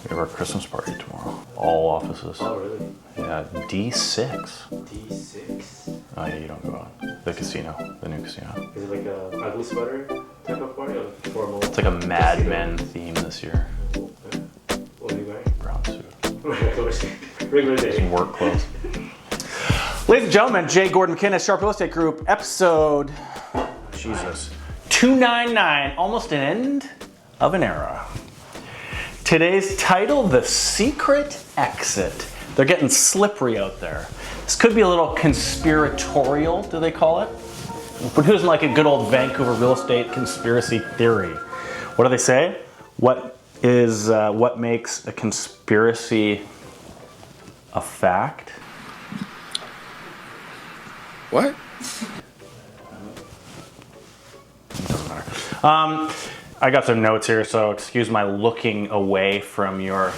We have our Christmas party tomorrow. All offices. Oh, really? Yeah, D6. D6? Oh yeah, you don't go out. The casino, the new casino. Is it like a ugly sweater type of party or like formal? It's like a Mad Men theme this year. What are you wearing? Brown suit. Regular day. Some work clothes. Ladies and gentlemen, J. Gordon McInnes, Sharp Real Estate Group, episode, Jesus, 299, almost an end of an era. Today's title, The Secret Exit. They're getting slippery out there. This could be a little conspiratorial, do they call it? But who doesn't like a good old Vancouver real estate conspiracy theory? What do they say? What makes a conspiracy a fact? What? Doesn't matter. I got some notes here, so excuse my looking away from your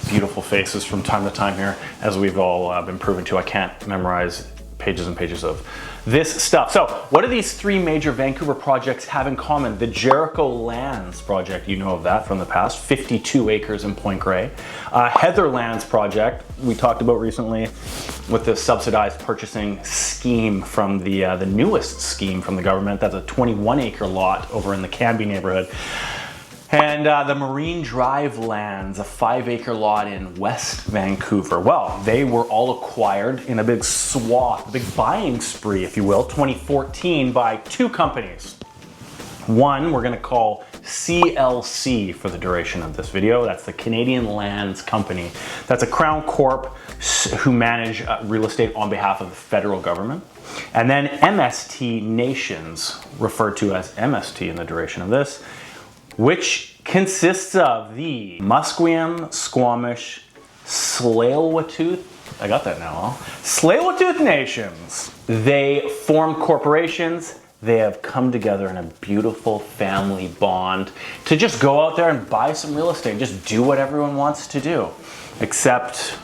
beautiful faces from time to time here. As we've all been proven to, I can't memorize pages and pages of this stuff. So what do these three major Vancouver projects have in common? The Jericho Lands project, you know of that from the past, 52 acres in Point Grey. Heather Lands project, we talked about recently with the subsidized purchasing scheme from the newest scheme from the government. That's a 21 acre lot over in the Cambie neighborhood. And the Marine Drive Lands, a 5 acre lot in West Vancouver. Well, they were all acquired in a big swath, a big buying spree, if you will, 2014 by two companies. One we're gonna call CLC for the duration of this video. That's the Canadian Lands Company. That's a Crown Corp who manage real estate on behalf of the federal government. And then MST Nations, referred to as MST in the duration of this, which consists of the Musqueam, Squamish, Tsleil-Waututh, I got that now, huh? Tsleil-Waututh nations. They form corporations. They have come together in a beautiful family bond to just go out there and buy some real estate, just do what everyone wants to do, except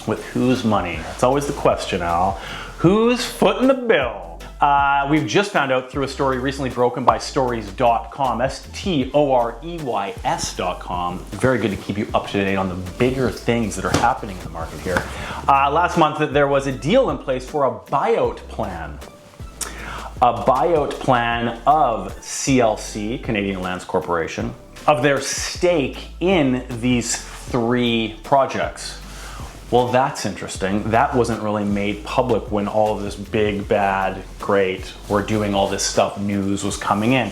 with whose money? That's always the question, Al. Who's footing the bill? We've just found out through a story recently broken by stories.com, STOREYS.com. Very good to keep you up to date on the bigger things that are happening in the market here. Last month, there was a deal in place for a buyout plan. A buyout plan of CLC, Canadian Lands Corporation, of their stake in these three projects. Well, that's interesting. That wasn't really made public when all of this big, bad, great, we're doing all this stuff news was coming in.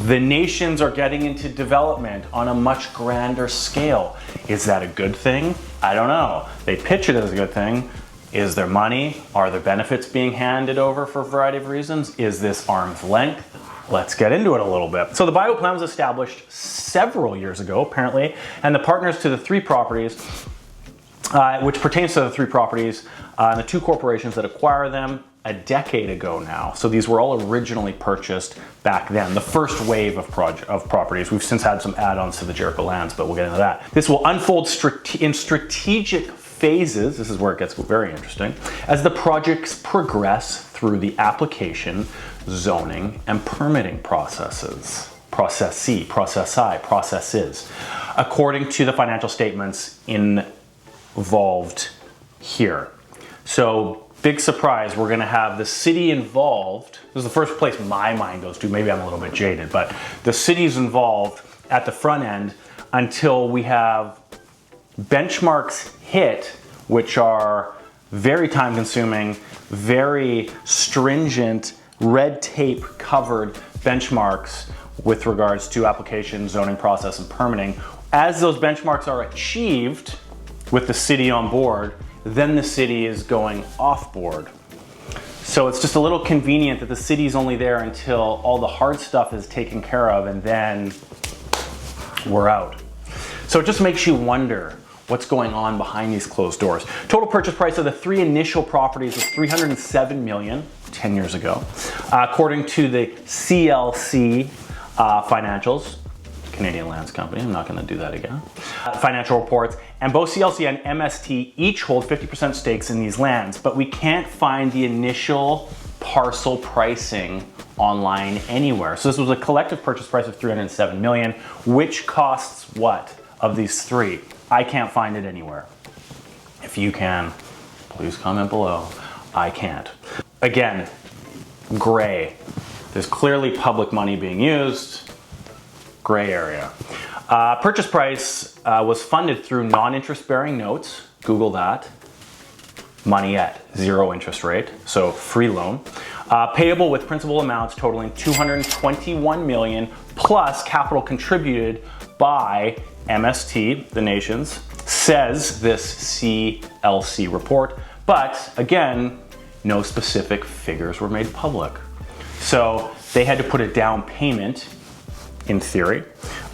The nations are getting into development on a much grander scale. Is that a good thing? I don't know. They pitch it as a good thing. Is there money? Are there benefits being handed over for a variety of reasons? Is this arm's length? Let's get into it a little bit. So the buyout plan was established several years ago, apparently, and the partners to the three properties, which pertains to the three properties and the two corporations that acquire them a decade ago now. So these were all originally purchased back then, the first wave of properties. We've since had some add-ons to the Jericho Lands, but we'll get into that. This will unfold in strategic phases, this is where it gets very interesting, as the projects progress through the application, zoning, and permitting processes, according to the financial statements involved here. So big surprise, we're gonna have the city involved. This is the first place my mind goes to, maybe I'm a little bit jaded, but the city's involved at the front end until we have benchmarks hit, which are very time consuming, very stringent, red tape covered benchmarks with regards to application, zoning process, and permitting. As those benchmarks are achieved with the city on board, then the city is going off board. So it's just a little convenient that the city's only there until all the hard stuff is taken care of and then we're out. So it just makes you wonder what's going on behind these closed doors. Total purchase price of the three initial properties was $307 million 10 years ago. According to the CLC financials, Canadian Lands Company, I'm not gonna do that again. Financial reports, and both CLC and MST each hold 50% stakes in these lands, but we can't find the initial parcel pricing online anywhere. So this was a collective purchase price of $307 million, which costs what? of these three. I can't find it anywhere. If you can, please comment below. I can't. Again, gray. There's clearly public money being used. Gray area. Purchase price was funded through non-interest bearing notes. Google that. Money at 0 interest rate, so free loan. Payable with principal amounts totaling $221 million plus capital contributed by MST, the nations, says this CLC report. But again, no specific figures were made public. So they had to put a down payment, in theory,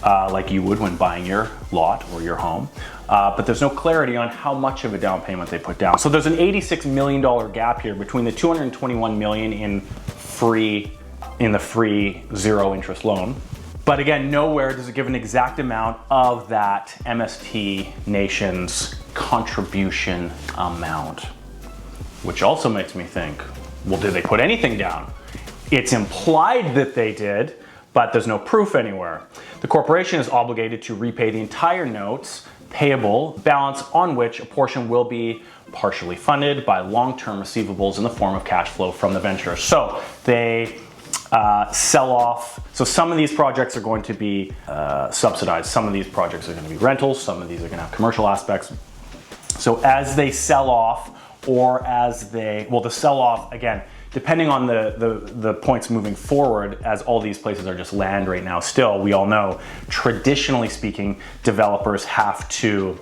like you would when buying your lot or your home. But there's no clarity on how much of a down payment they put down. So there's an $86 million gap here between the $221 million in the free 0 interest loan. But again, nowhere does it give an exact amount of that MST nation's contribution amount, which also makes me think, well, did they put anything down? It's implied that they did, but there's no proof anywhere. The corporation is obligated to repay the entire notes payable balance, on which a portion will be partially funded by long-term receivables in the form of cash flow from the venture. So they sell off. So some of these projects are going to be subsidized. Some of these projects are going to be rentals. Some of these are going to have commercial aspects. So as they sell off, or as they, well, the sell off, again, depending on the points moving forward, as all these places are just land right now still, we all know, traditionally speaking, developers have to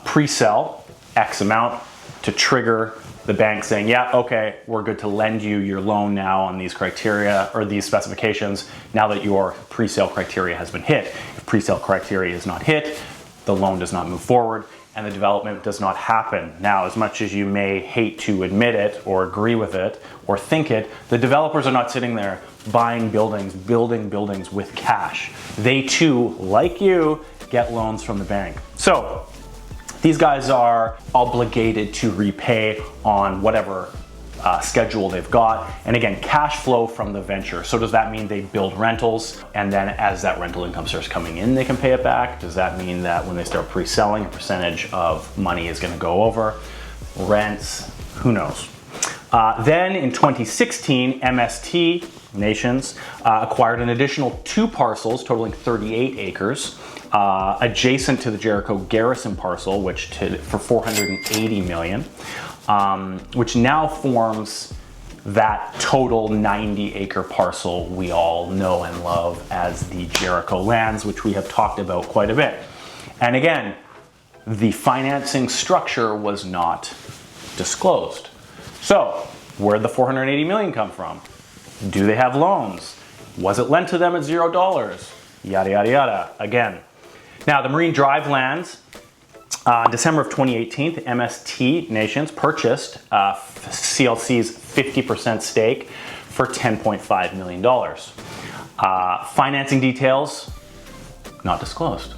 pre-sell X amount to trigger the bank saying, yeah, okay, we're good to lend you your loan now on these criteria or these specifications now that your pre-sale criteria has been hit. If pre-sale criteria is not hit, the loan does not move forward and the development does not happen. Now, as much as you may hate to admit it or agree with it or think it, the developers are not sitting there buying buildings, building buildings with cash. They too, like you, get loans from the bank. So these guys are obligated to repay on whatever schedule they've got. And again, cash flow from the venture. So does that mean they build rentals and then as that rental income starts coming in, they can pay it back? Does that mean that when they start pre-selling, a percentage of money is gonna go over? Rents, who knows? Then in 2016, MST Nations acquired an additional 2 parcels totaling 38 acres adjacent to the Jericho Garrison parcel, which for $480 million. Which now forms that total 90-acre parcel we all know and love as the Jericho Lands, which we have talked about quite a bit. And again, the financing structure was not disclosed. So, where'd the $480 million come from? Do they have loans? Was it lent to them at $0? Yada, yada, yada. Again. Now, the Marine Drive lands, December of 2018, MST Nations purchased CLC's 50% stake for $10.5 million. Financing details, not disclosed.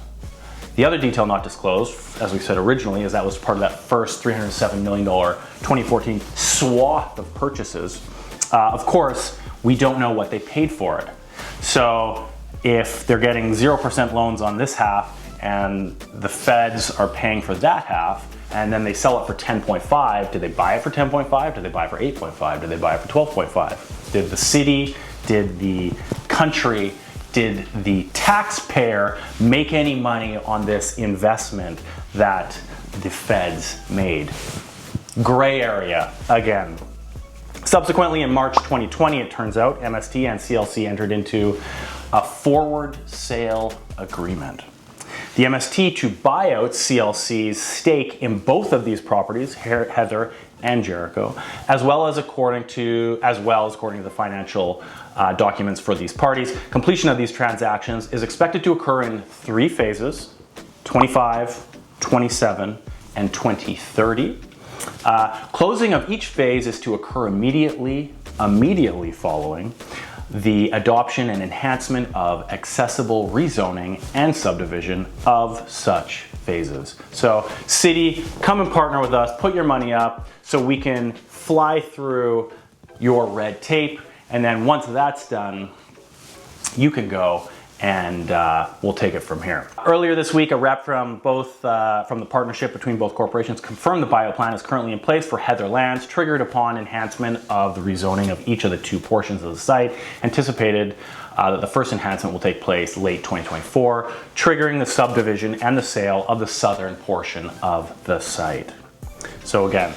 The other detail not disclosed, as we said originally, is that was part of that first $307 million 2014 swath of purchases. Of course, we don't know what they paid for it. So if they're getting 0% loans on this half, and the feds are paying for that half, and then they sell it for 10.5. Did they buy it for 10.5? Did they buy it for 8.5? Did they buy it for 12.5? Did the city, did the country, did the taxpayer make any money on this investment that the feds made? Gray area, again. Subsequently, in March 2020, it turns out, MST and CLC entered into a forward sale agreement. The MST to buy out CLC's stake in both of these properties, Heather and Jericho, as well as according to the financial documents for these parties. Completion of these transactions is expected to occur in 3 phases, 25, 27, and 2030. Closing of each phase is to occur immediately following the adoption and enhancement of accessible rezoning and subdivision of such phases. So city, come and partner with us, put your money up so we can fly through your red tape, and then once that's done, you can go and we'll take it from here. Earlier this week, a rep from the partnership between both corporations confirmed the buyout plan is currently in place for Heather Lands, triggered upon enhancement of the rezoning of each of the 2 portions of the site. Anticipated that the first enhancement will take place late 2024, triggering the subdivision and the sale of the southern portion of the site. So again,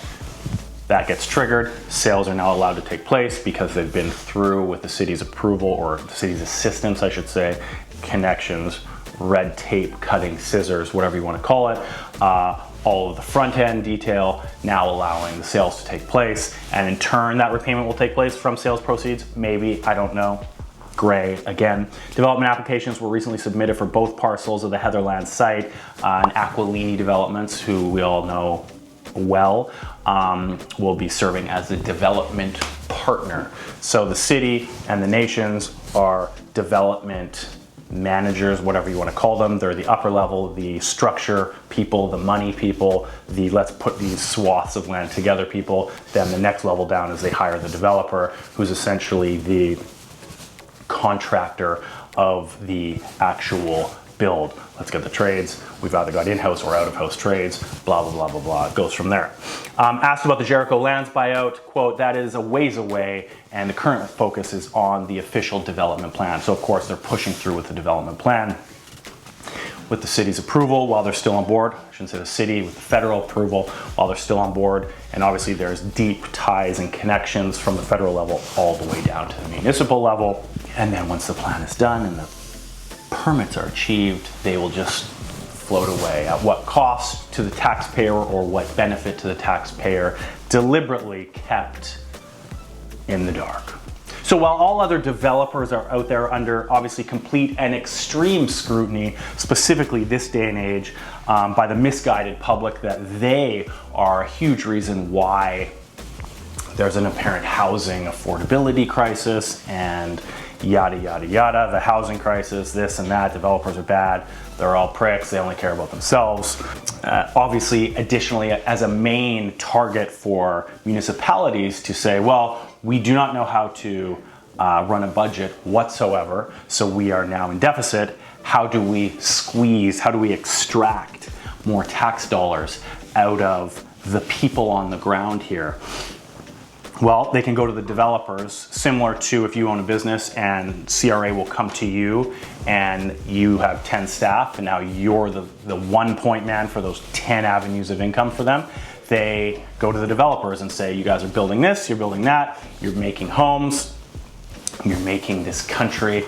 that gets triggered. Sales are now allowed to take place because they've been through with the city's approval, or the city's assistance, I should say, connections, red tape, cutting, scissors, whatever you want to call it. All of the front end detail now allowing the sales to take place. And in turn, that repayment will take place from sales proceeds. Maybe, I don't know. Gray again. Development applications were recently submitted for both parcels of the Heather Lands site. And Aquilini Developments, who we all know well, will be serving as the development partner. So the city and the nations are development managers, whatever you want to call them. They're the upper level, the structure people, the money people, the let's put these swaths of land together people. Then the next level down is they hire the developer, who's essentially the contractor of the actual build. Let's get the trades. We've either got in-house or out-of-house trades, blah, blah, blah, blah, blah. It goes from there. Asked about the Jericho Lands buyout, quote, that is a ways away, and the current focus is on the official development plan. So of course they're pushing through with the development plan. With the city's approval while they're still on board, I shouldn't say the city, with the federal approval while they're still on board. And obviously there's deep ties and connections from the federal level all the way down to the municipal level. And then once the plan is done and the permits are achieved, they will just float away. At what cost to the taxpayer, or what benefit to the taxpayer, deliberately kept in the dark. So while all other developers are out there under obviously complete and extreme scrutiny, specifically this day and age, by the misguided public that they are a huge reason why there's an apparent housing affordability crisis and yada, yada, yada, the housing crisis, this and that, developers are bad, they're all pricks, they only care about themselves. Obviously, additionally, as a main target for municipalities to say, well, we do not know how to run a budget whatsoever, so we are now in deficit. How do we squeeze, how do we extract more tax dollars out of the people on the ground here? Well, they can go to the developers, similar to if you own a business and CRA will come to you and you have 10 staff and now you're the 1 point man for those 10 avenues of income for them. They go to the developers and say, you guys are building this, you're building that, you're making homes, you're making this country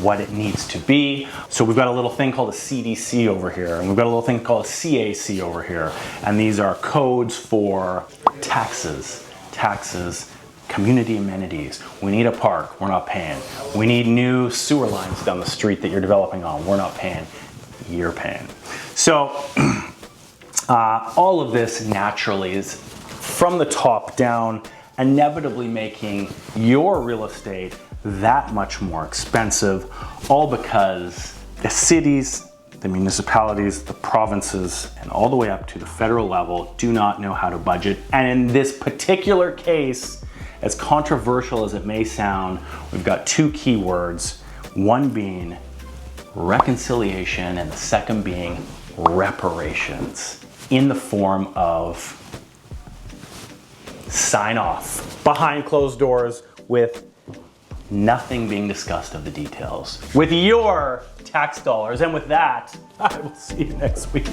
what it needs to be. So we've got a little thing called a CDC over here, and we've got a little thing called a CAC over here. And these are codes for taxes, community amenities. We need a park, we're not paying. We need new sewer lines down the street that you're developing on, we're not paying, you're paying. So all of this naturally is from the top down, inevitably making your real estate that much more expensive, all because the cities, the municipalities, the provinces, and all the way up to the federal level do not know how to budget. And in this particular case, as controversial as it may sound, we've got 2 key words, one being reconciliation and the second being reparations, in the form of sign off behind closed doors with nothing being discussed of the details with your tax dollars. And with that, I will see you next week.